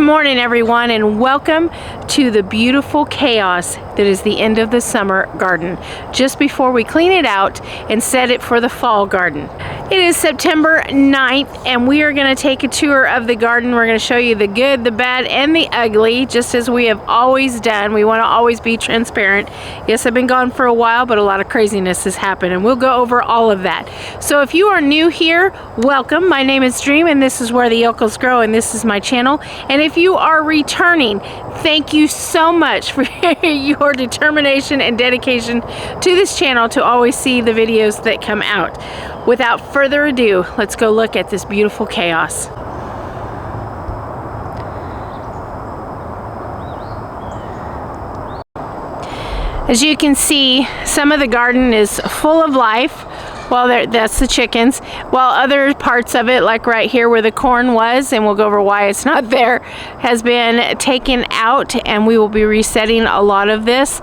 morning, everyone, and welcome to the beautiful chaos that is the end of the summer garden, just before we clean it out and set it for the fall garden. It is September 9th, and we are going to take a tour of the garden. We're going to show you the good, the bad, and the ugly, just as we have always done. We want to always be transparent. Yes, I've been gone for a while, but a lot of craziness has happened, and we'll go over all of that. So if you are new here, welcome. My name is Dream, and this is where the yokels grow, and this is my channel. And if you are returning, thank you so much for your determination and dedication to this channel to always see the videos that come out. Without further ado, let's go look at this beautiful chaos. As you can see, some of the garden is full of life. Well, that's the chickens, while other parts of it, like right here where the corn was, and we'll go over why it's not there, has been taken out, and we will be resetting a lot of this.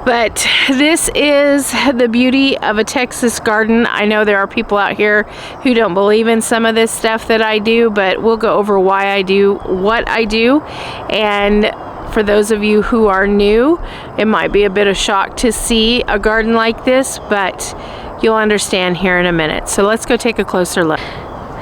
But this is the beauty of a Texas garden. I know there are people out here who don't believe in some of this stuff that I do, but we'll go over why I do what I do. And for those of you who are new, it might be a bit of shock to see a garden like this, but you'll understand here in a minute. So let's go take a closer look.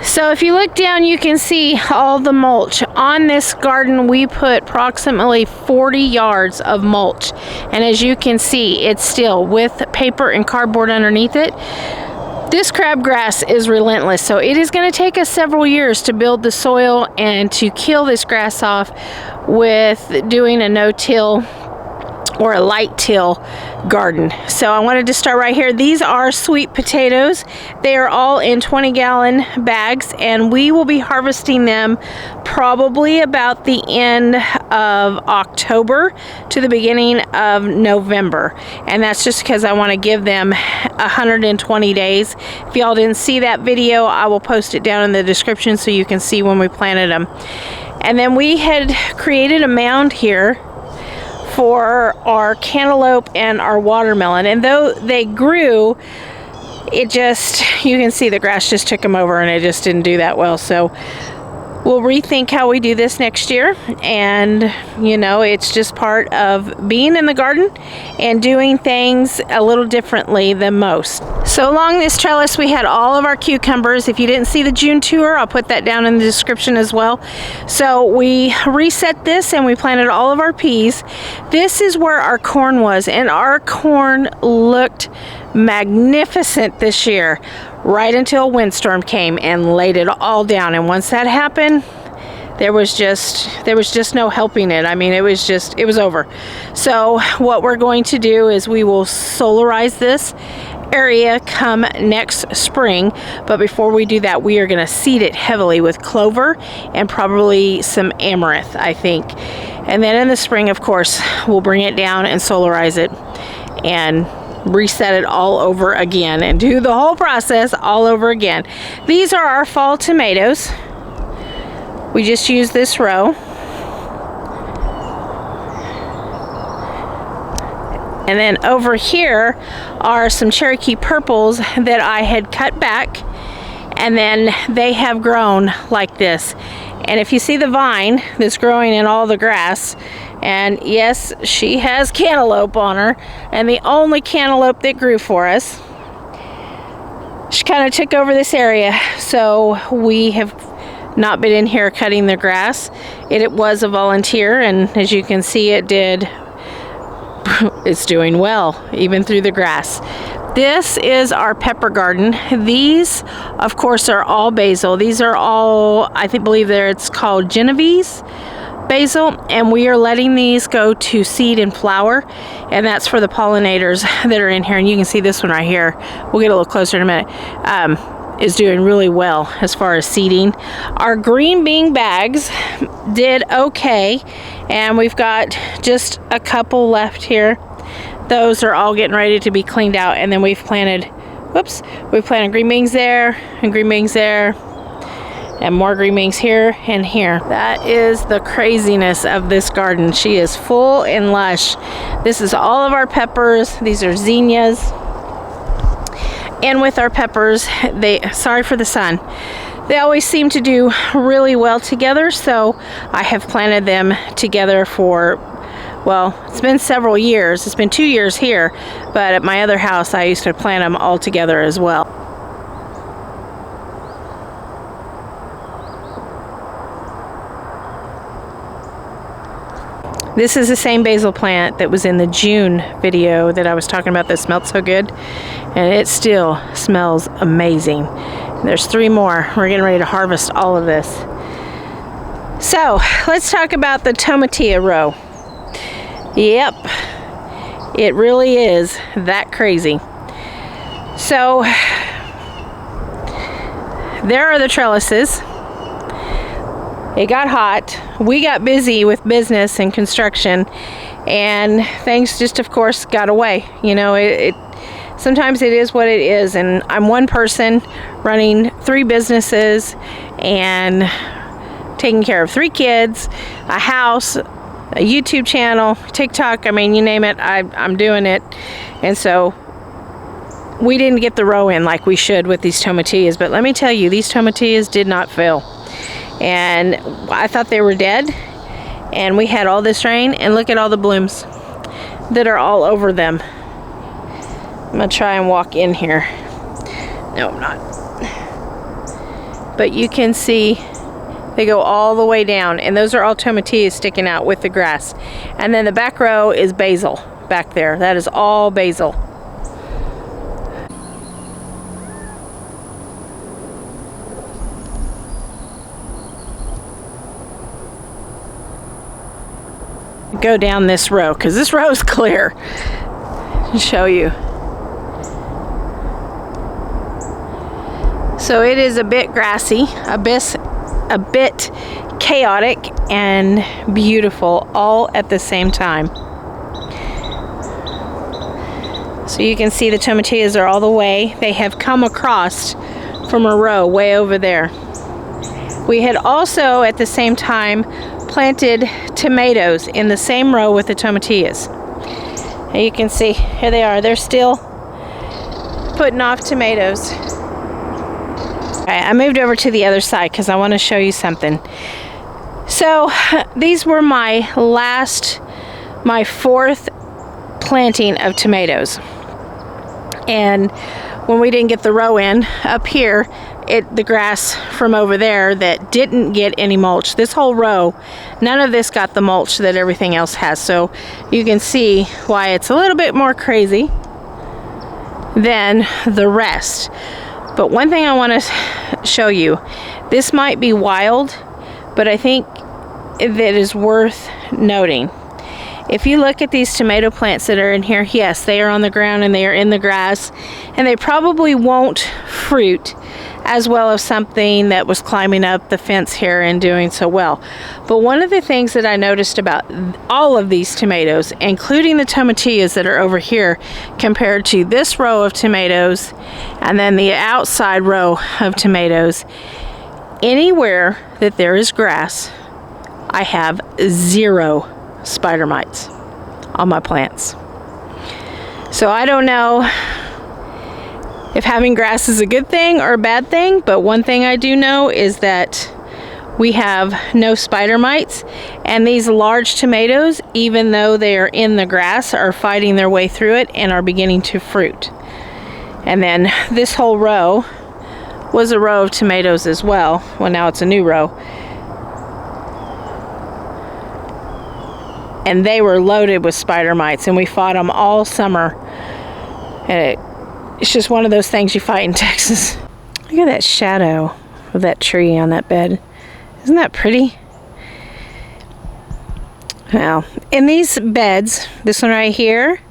So if you look down, you can see all the mulch. On this garden, we put approximately 40 yards of mulch. And as you can see, it's still with paper and cardboard underneath it. This crabgrass is relentless, so it is going to take us several years to build the soil and to kill this grass off with doing a no-till or a light till garden. So I wanted to start right here. These are sweet potatoes. They are all in 20-gallon bags, and we will be harvesting them probably about the end of October to the beginning of November. And that's just because I want to give them 120 days. If y'all didn't see that video, I will post it down in the description so you can see when we planted them. And then we had created a mound here for our cantaloupe and our watermelon, and though they grew, it just, you can see the grass just took them over, and it just didn't do that well. So we'll rethink how we do this next year, and you know, it's just part of being in the garden and doing things a little differently than most. So along this trellis, we had all of our cucumbers. If you didn't see the June tour, I'll put that down in the description as well. So we reset this and we planted all of our peas. This is where our corn was, and our corn looked magnificent this year, right until a windstorm came and laid it all down. And once that happened, there was just no helping it. I mean, it was over. So what we're going to do is we will solarize this area come next spring, but before we do that, we are going to seed it heavily with clover and probably some amaranth, I think. And then in the spring, of course, we'll bring it down and solarize it and reset it all over again and do the whole process all over again. These are our fall tomatoes. We just use this row. And then over here are some Cherokee purples that I had cut back, and then they have grown like this. And if you see the vine that's growing in all the grass, and yes, she has cantaloupe on her, and the only cantaloupe that grew for us, she kind of took over this area. So we have not been in here cutting the grass. It was a volunteer, and as you can see, it's doing well, even through the grass. This is our pepper garden. These, of course, are all basil. These are all, believe it's called Genovese basil, and we are letting these go to seed and flower, and that's for the pollinators that are in here. And you can see this one right here. We'll get a little closer in a minute. Is doing really well as far as seeding. Our green bean bags did okay, and we've got just a couple left here. Those are all getting ready to be cleaned out, and then we've planted green beans there and green beans there and more green beans here and here. That is the craziness of this garden. She is full and lush. This is all of our peppers. These are zinnias. And with our peppers, sorry for the sun. They always seem to do really well together, so I have planted them together for, well, it's been several years. It's been 2 years here, but at my other house I used to plant them all together as well. This is the same basil plant that was in the June video that I was talking about that smelled so good, and it still smells amazing. There's 3 more. We're getting ready to harvest all of this. So let's talk about the tomatillo row. Yep, it really is that crazy. So there are the trellises. It got hot. We got busy with business and construction, and things just, of course, got away. You know, sometimes it is what it is, and I'm one person running 3 businesses and taking care of 3 kids, a house, a YouTube channel, TikTok. I mean, you name it, I'm doing it. And so we didn't get the row in like we should with these tomatillas, but let me tell you, these tomatillas did not fail. And I thought they were dead, and we had all this rain, and look at all the blooms that are all over them. I'm gonna try and walk in here. No, I'm not. But you can see they go all the way down, and those are all tomatillas sticking out with the grass. And then the back row is basil back there. That is all basil. Go down this row because this row is clear. I'll show you. So it is a bit grassy, a bit chaotic and beautiful all at the same time. So you can see the tomatillas are all the way. They have come across from a row way over there. We had also at the same time planted tomatoes in the same row with the tomatillas. And you can see, here they are. They're still putting off tomatoes. Alright, I moved over to the other side because I want to show you something. So these were my 4th planting of tomatoes. And when we didn't get the row in up here, the grass from over there that didn't get any mulch, this whole row, none of this got the mulch that everything else has. So you can see why it's a little bit more crazy than the rest. But one thing I want to show you, this might be wild, but I think that is worth noting. If you look at these tomato plants that are in here, yes, they are on the ground and they are in the grass, and they probably won't fruit as well as something that was climbing up the fence here and doing so well. But one of the things that I noticed about all of these tomatoes, including the tomatillas that are over here, compared to this row of tomatoes and then the outside row of tomatoes, anywhere that there is grass, I have 0 spider mites on my plants. So I don't know if having grass is a good thing or a bad thing, but one thing I do know is that we have no spider mites, and these large tomatoes, even though they are in the grass, are fighting their way through it and are beginning to fruit. And then this whole row was a row of tomatoes as well. Well, now it's a new row. And they were loaded with spider mites, and we fought them all summer. And it's just one of those things you fight in Texas. Look at that shadow of that tree on that bed. Isn't that pretty? Now, in these beds, this one right here,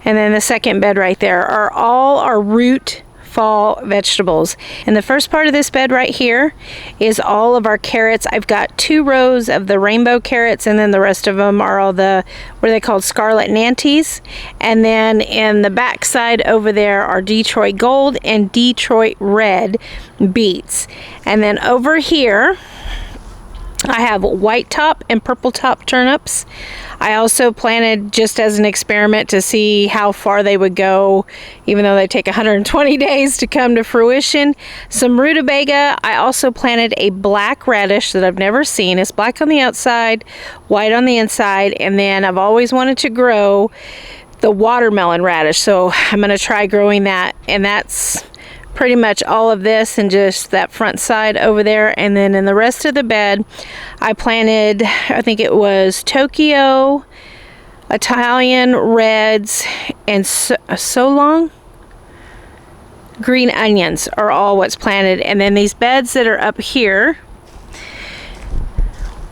and then the second bed right there, are all our root fall vegetables. And the first part of this bed right here is all of our carrots. I've got 2 rows of the rainbow carrots, and then the rest of them are all the, what are they called, scarlet nanties. And then in the back side over there are Detroit gold and Detroit red beets. And then over here I have white top and purple top turnips. I also planted, just as an experiment to see how far they would go, even though they take 120 days to come to fruition, some rutabaga. I also planted a black radish that I've never seen. It's black on the outside, white on the inside, and then I've always wanted to grow the watermelon radish, so I'm going to try growing that. And that's pretty much all of this, and just that front side over there. And then in the rest of the bed, I planted, I think it was Tokyo, Italian reds, and so long green onions are all what's planted. And then these beds that are up here,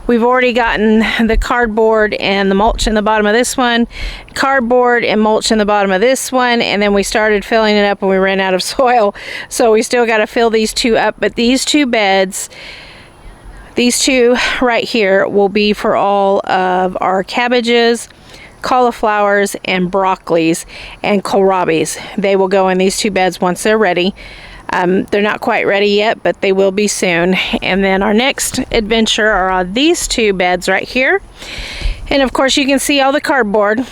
we've already gotten the cardboard and the mulch in the bottom of this one, cardboard and mulch in the bottom of this one, and then we started filling it up and we ran out of soil. So we still got to fill these two up. But these two beds, these two right here, will be for all of our cabbages, cauliflowers, and broccolis and kohlrabis. They will go in these two beds once they're ready. They're not quite ready yet, but they will be soon. And then our next adventure are on these two beds right here. And of course you can see all the cardboard.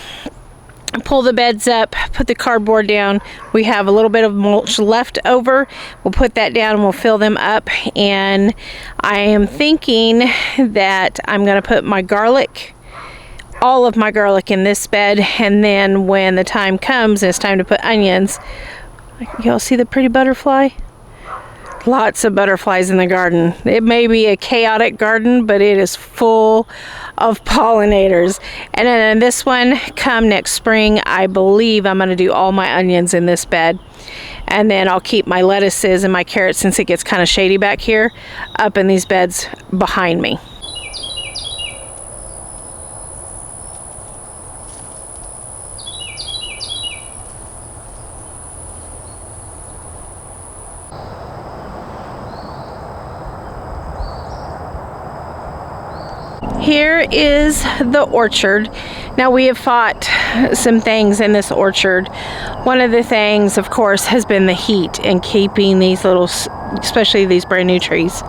Pull the beds up, put the cardboard down. We have a little bit of mulch left over. We'll put that down and we'll fill them up. And I am thinking that I'm going to put my garlic, all of my garlic, in this bed. And then when the time comes, it's time to put onions. Y'all see the pretty butterfly? Lots of butterflies in the garden. It may be a chaotic garden, but it is full of pollinators. And then this one, come next spring, I believe I'm going to do all my onions in this bed. And then I'll keep my lettuces and my carrots, since it gets kind of shady back here, up in these beds behind me. Here is the orchard. Now, we have fought some things in this orchard. One of the things, of course, has been the heat and keeping these little, especially these brand new trees,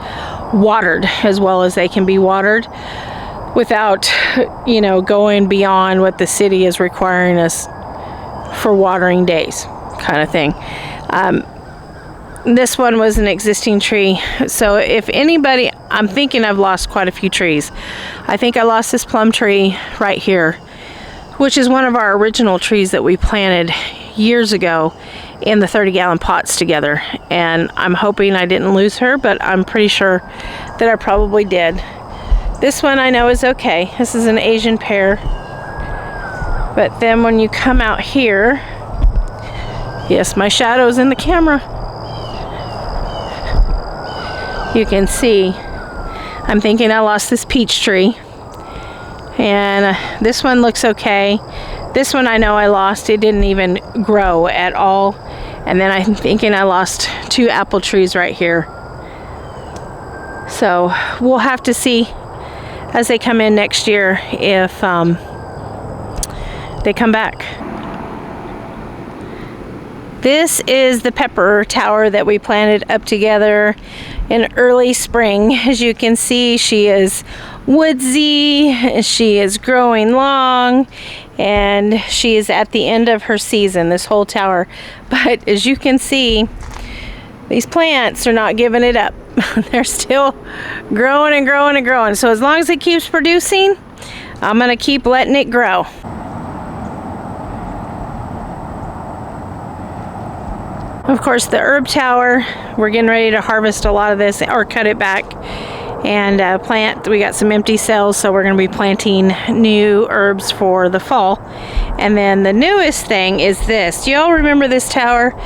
watered as well as they can be watered without, you know, going beyond what the city is requiring us for watering days, kind of thing. This one was an existing tree, so if anybody, I'm thinking I've lost quite a few trees. I think I lost this plum tree right here, which is one of our original trees that we planted years ago in the 30-gallon pots together. And I'm hoping I didn't lose her, but I'm pretty sure that I probably did. This one I know is okay. This is an Asian pear. But then when you come out here, yes, my shadow's in the camera. You can see, I'm thinking I lost this peach tree. And this one looks okay. This one I know I lost. It didn't even grow at all. And then I'm thinking I lost two apple trees right here. So we'll have to see as they come in next year if they come back. This is the pepper tower that we planted up together in early spring. As you can see, she is woodsy, she is growing long, and she is at the end of her season, this whole tower. But as you can see, these plants are not giving it up. They're still growing and growing and growing. So as long as it keeps producing, I'm gonna keep letting it grow. Of course, the herb tower, we're getting ready to harvest a lot of this, or cut it back and plant. We got some empty cells, so we're going to be planting new herbs for the fall. And then the newest thing is this. Do y'all remember this tower?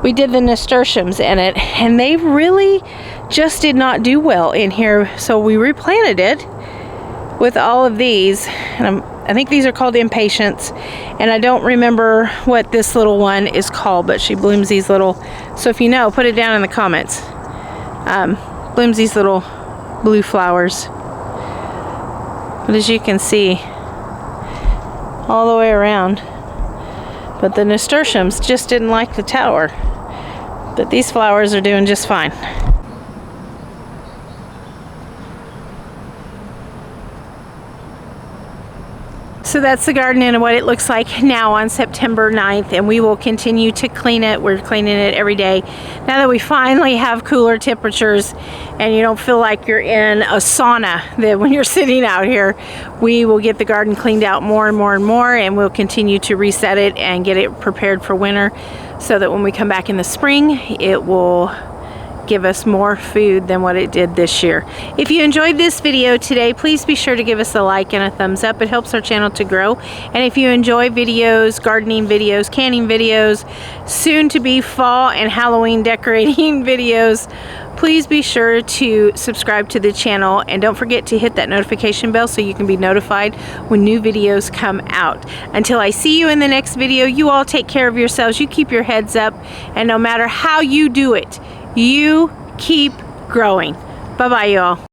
We did the nasturtiums in it, and they really just did not do well in here, so we replanted it with all of these. And I think these are called impatiens, and I don't remember what this little one is called, but she blooms these little, so if you know, put it down in the comments. Blooms these little blue flowers. But as you can see, all the way around. But the nasturtiums just didn't like the tower. But these flowers are doing just fine. So that's the garden and what it looks like now on September 9th, and we will continue to clean it. We're cleaning it every day. Now that we finally have cooler temperatures and you don't feel like you're in a sauna that when you're sitting out here, we will get the garden cleaned out more and more and more, and we'll continue to reset it and get it prepared for winter so that when we come back in the spring, it will give us more food than what it did this year. If you enjoyed this video today, please be sure to give us a like and a thumbs up. It helps our channel to grow. And if you enjoy videos, gardening videos, canning videos, soon to be fall and Halloween decorating videos, please be sure to subscribe to the channel, and don't forget to hit that notification bell so you can be notified when new videos come out. Until I see you in the next video, you all take care of yourselves, you keep your heads up, and no matter how you do it, you keep growing. Bye-bye, y'all.